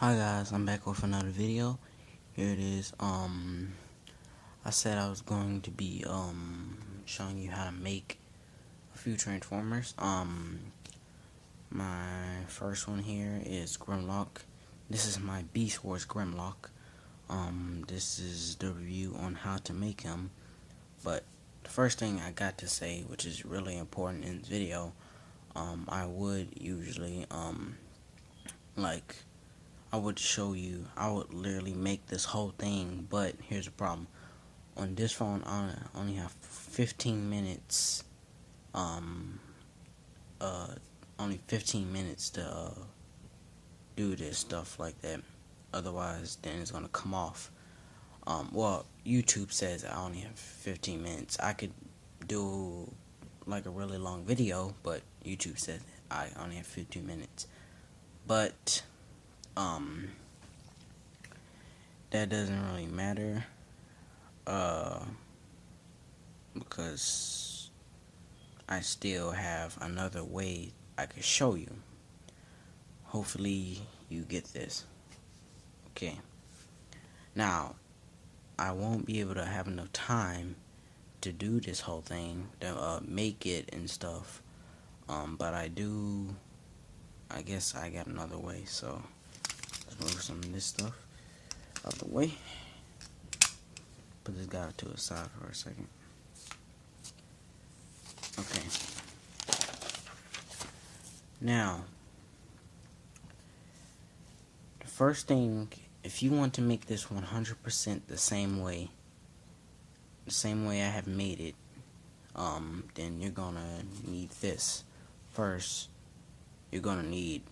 Hi guys, I'm back with another video. Here it is. I said I was going to be showing you how to make a few transformers. My first one here is Grimlock. This is my Beast Wars Grimlock. This is the review on how to make him. But the first thing I got to say, which is really important in this video, I would usually I would show you, I would literally make this whole thing, but here's the problem. On this phone, I only have 15 minutes, only 15 minutes to, do this stuff like that. Otherwise, then it's gonna come off. Well, YouTube says I only have 15 minutes. I could do, like, a really long video, but YouTube said I only have 15 minutes. But, that doesn't really matter, because I still have another way I could show you. Hopefully you get this. Okay. Now, I won't be able to have enough time to do this whole thing, to make it and stuff, but I guess I got another way, so let's move some of this stuff out of the way. Put this guy to the side for a second. Okay. Now, the first thing, if you want to make this 100% the same way I have made it, then you're gonna need this. First, you're gonna need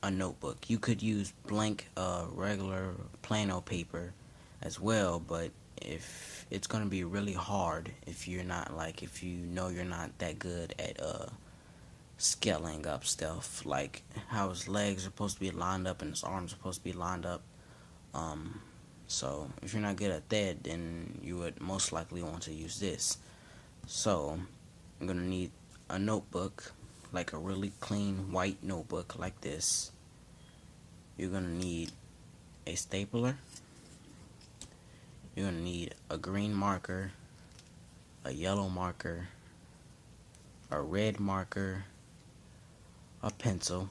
a notebook. You could use blank, regular plano paper as well, but if it's gonna be really hard if you're not if you know you're not that good at scaling up stuff, like how his legs are supposed to be lined up and his arms are supposed to be lined up. So if you're not good at that, then you would most likely want to use this. So I'm gonna need a notebook, like a really clean white notebook like this. You're gonna need a stapler. You're gonna need a green marker, a yellow marker, a red marker, a pencil,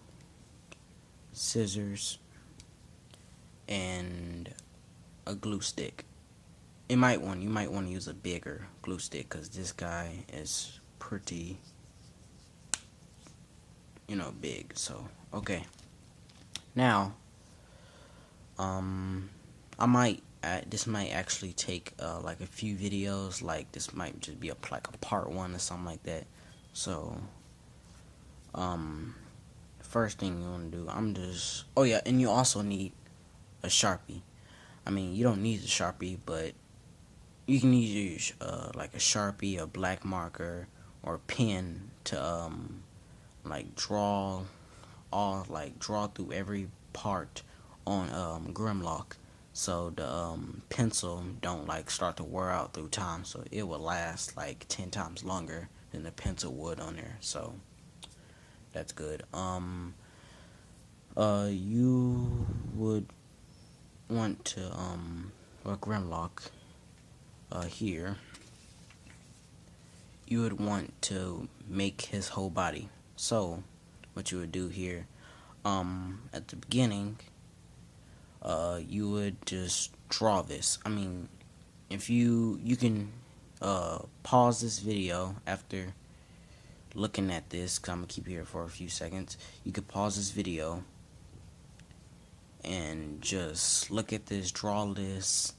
scissors, and a glue stick. You might want to use a bigger glue stick, because this guy is pretty, big. So okay. Now, this might actually take like a few videos. Like this might just be like a part 1 or something like that. So first thing you want to do, oh yeah, and you also need a Sharpie. I mean, you don't need a Sharpie, but you can use like a Sharpie, a black marker, or a pen to draw through every part on Grimlock, so the pencil don't start to wear out through time, so it will last like 10 times longer than the pencil would on there. So that's good. You would want to Grimlock here, you would want to make his whole body. So what you would do here, at the beginning, you would just draw this. I mean, if you can pause this video after looking at this, because I'm gonna keep here for a few seconds. You could pause this video and just look at this, draw this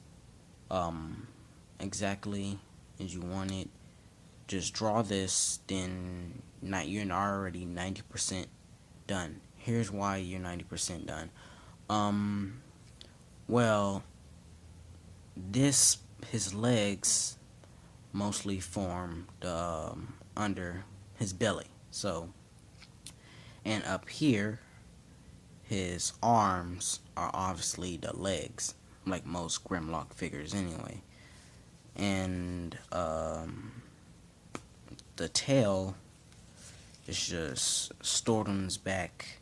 exactly as you want it. Just draw this, then you're already 90% done. Here's why you're 90% done. Well, his legs mostly form the under his belly. So, and up here, his arms are obviously the legs, like most Grimlock figures anyway. And the tail is just stored on his back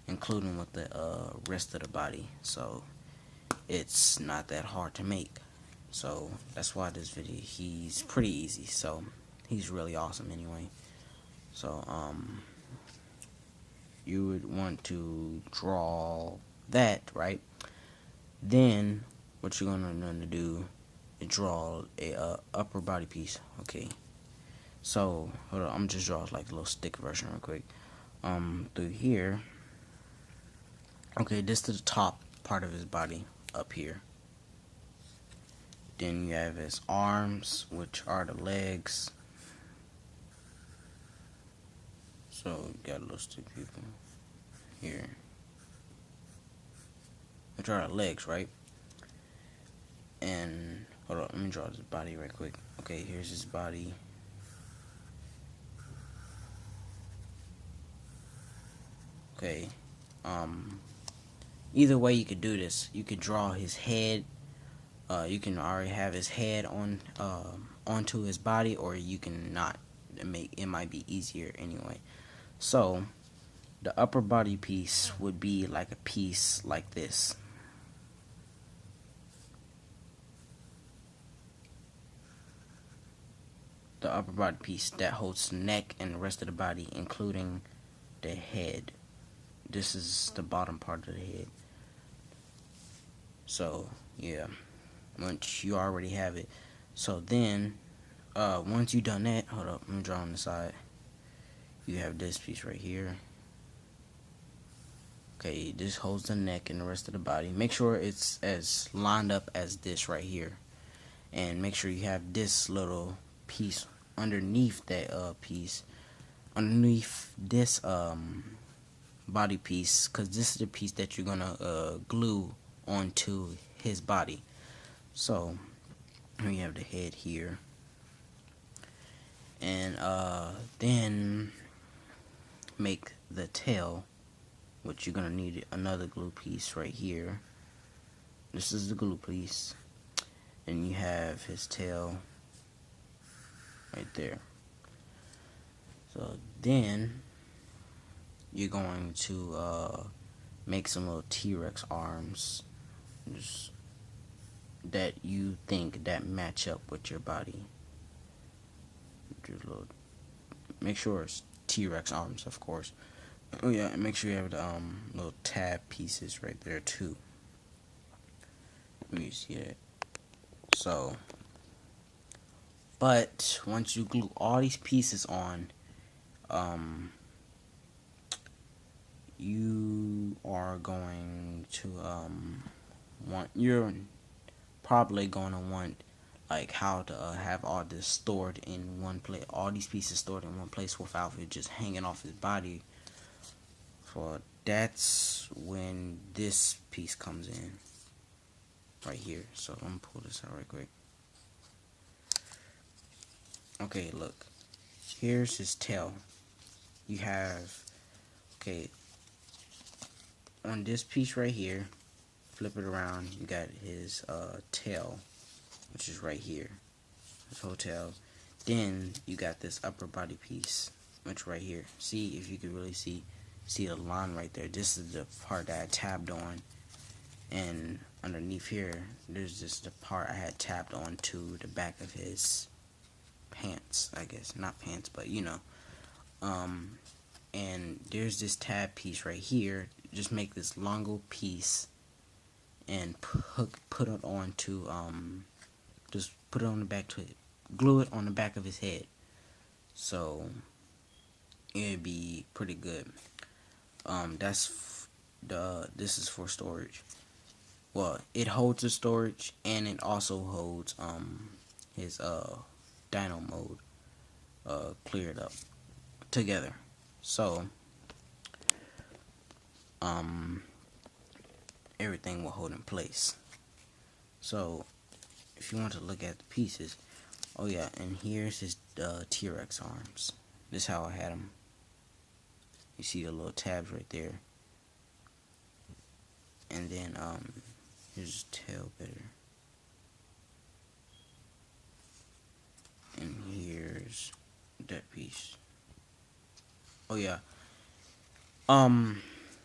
including with the rest of the body. So it's not that hard to make. So that's why this video, he's pretty easy. So he's really awesome anyway. So you would want to draw that, right? Then what you're gonna do is draw a upper body piece. Okay, so hold on, I'm just draw like a little stick version real quick. Through here. Okay, this is the top part of his body up here. Then you have his arms, which are the legs. So you got a little stick people here, which are the legs, right? And hold on, let me draw his body right quick. Okay, here's his body. Okay, either way you could do this. You could draw his head. You can already have his head on onto his body, or you can not. It might be easier anyway. So the upper body piece would be like a piece like this. The upper body piece that holds the neck and the rest of the body, including the head. This is the bottom part of the head. So yeah, once you already have it. So then once you done that, hold up, let me draw on the side. You have this piece right here. Okay, this holds the neck and the rest of the body. Make sure it's as lined up as this right here, and make sure you have this little piece underneath that piece, underneath this body piece, because this is the piece that you're gonna glue onto his body. So we have the head here, and then make the tail, which you're gonna need another glue piece right here. This is the glue piece, and you have his tail right there. So then you're going to make some little T-Rex arms just that you think that match up with your body. Just make sure it's T-Rex arms, of course. Oh yeah, and make sure you have the little tab pieces right there too. Let me see that. So, but once you glue all these pieces on, you are going to you're probably going to want like how to have all this stored in one place, all these pieces stored in one place without it just hanging off his body. For that's when this piece comes in right here. So I'm gonna pull this out right quick. Okay, look, here's his tail. You have, okay, on this piece right here, flip it around, you got his tail, which is right here, his whole tail. Then you got this upper body piece, which right here. See if you can really see the line right there. This is the part that I tabbed on, and underneath here there's just the part I had tabbed on to the back of his pants, I guess. Not pants, but you know. And there's this tab piece right here. Just make this longer piece and put it on to just put it on the back to it, glue it on the back of his head. So it'd be pretty good. This is for storage. Well, it holds the storage, and it also holds his dino mode cleared up together. So everything will hold in place. So if you want to look at the pieces, oh yeah, and here's his T-Rex arms. This is how I had them. You see the little tabs right there. And then here's his tail better. And here's that piece. Oh yeah.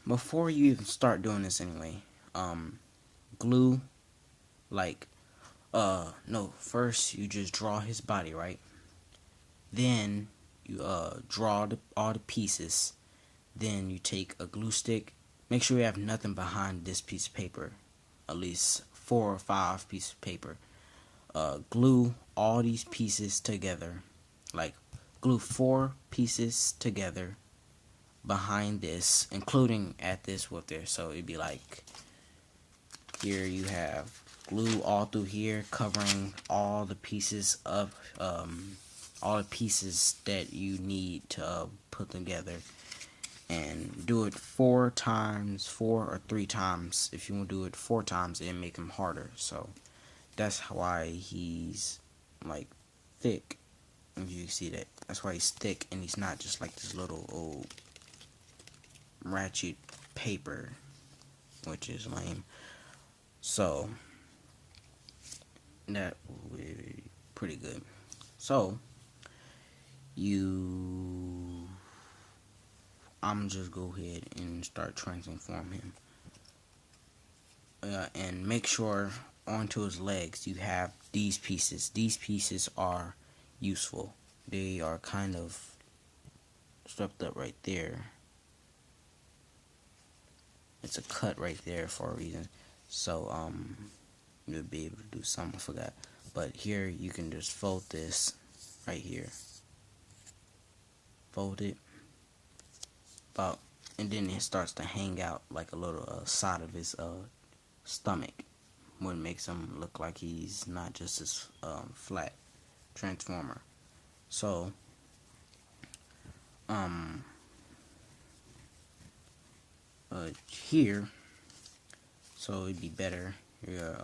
before you even start doing this anyway, glue, like, no, first you just draw his body, right? Then you draw all the pieces. Then you take a glue stick. Make sure you have nothing behind this piece of paper. At least 4 or 5 pieces of paper. Glue all these pieces together. Like, glue 4 pieces together behind this, including at this width there. So it'd be like, here you have glue all through here, covering all the pieces of all the pieces that you need to put together. And do it 4 times, 4 or 3 times. If you want to do it 4 times, it'll make him harder. So that's why he's like thick. If you see that, that's why he's thick, and he's not just like this little old ratchet paper, which is lame. So that would be pretty good. So I'm just go ahead and start transforming him, and make sure onto his legs you have these pieces. These pieces are useful. They are kind of swept up right there. It's a cut right there for a reason. So you'll be able to do something. I forgot. But here you can just fold this right here. Fold it about, and then it starts to hang out like a little side of his stomach, what makes him look like he's not just this flat transformer. So here, so it'd be better here,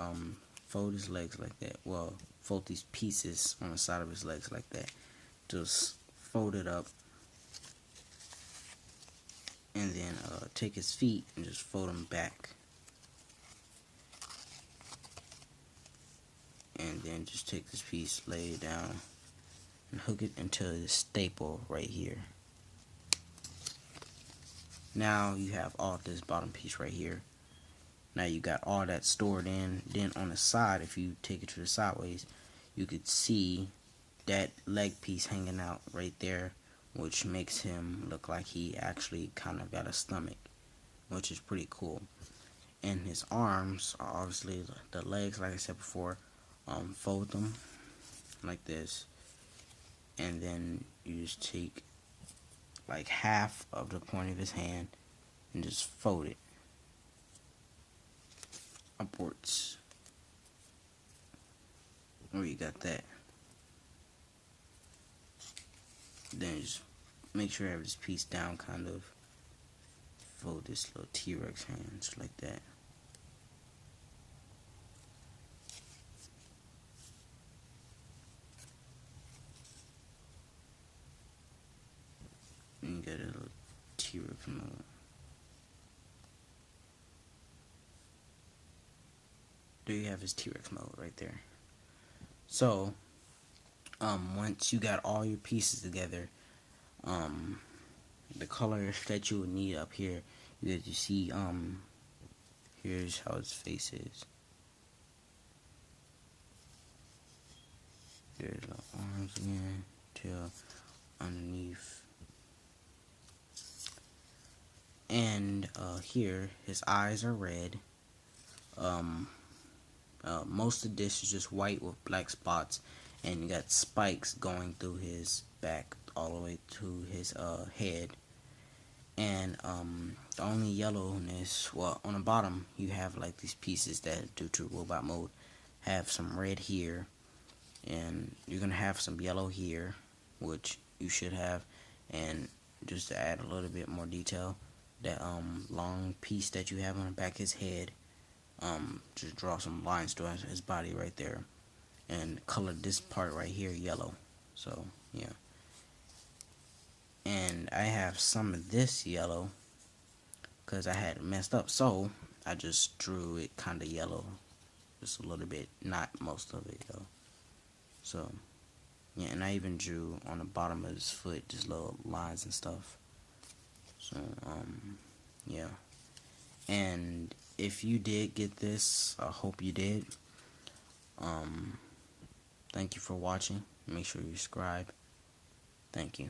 fold his legs like that. Well, fold these pieces on the side of his legs like that. Just fold it up, and then take his feet and just fold them back, and then just take this piece, lay it down, and hook it into the staple right here. Now you have all this bottom piece right here. Now you got all that stored in. Then on the side, if you take it to the sideways, you could see that leg piece hanging out right there, which makes him look like he actually kind of got a stomach, which is pretty cool. And his arms are obviously the legs, like I said before. Fold them like this, and then you just take like half of the point of his hand and just fold it upwards. Where you got that. Then just make sure you have this piece down, kind of fold this little T-Rex hand just like that. And you got a little T-Rex mode. There you have his T-Rex mode right there. So once you got all your pieces together, the colors that you would need up here, you see, here's how his face is. There's the arms again, tail underneath, and here his eyes are red. Most of this is just white with black spots, and you got spikes going through his back all the way to his head. And the only yellowness, well, on the bottom you have like these pieces that, due to robot mode, have some red here, and you're gonna have some yellow here, which you should have. And just to add a little bit more detail, that long piece that you have on the back of his head, just draw some lines through his body right there, and color this part right here yellow. So yeah, and I have some of this yellow because I had it messed up, so I just drew it kind of yellow, just a little bit, not most of it though. So yeah, and I even drew on the bottom of his foot just little lines and stuff. So yeah. And if you did get this, I hope you did. Thank you for watching. Make sure you subscribe. Thank you.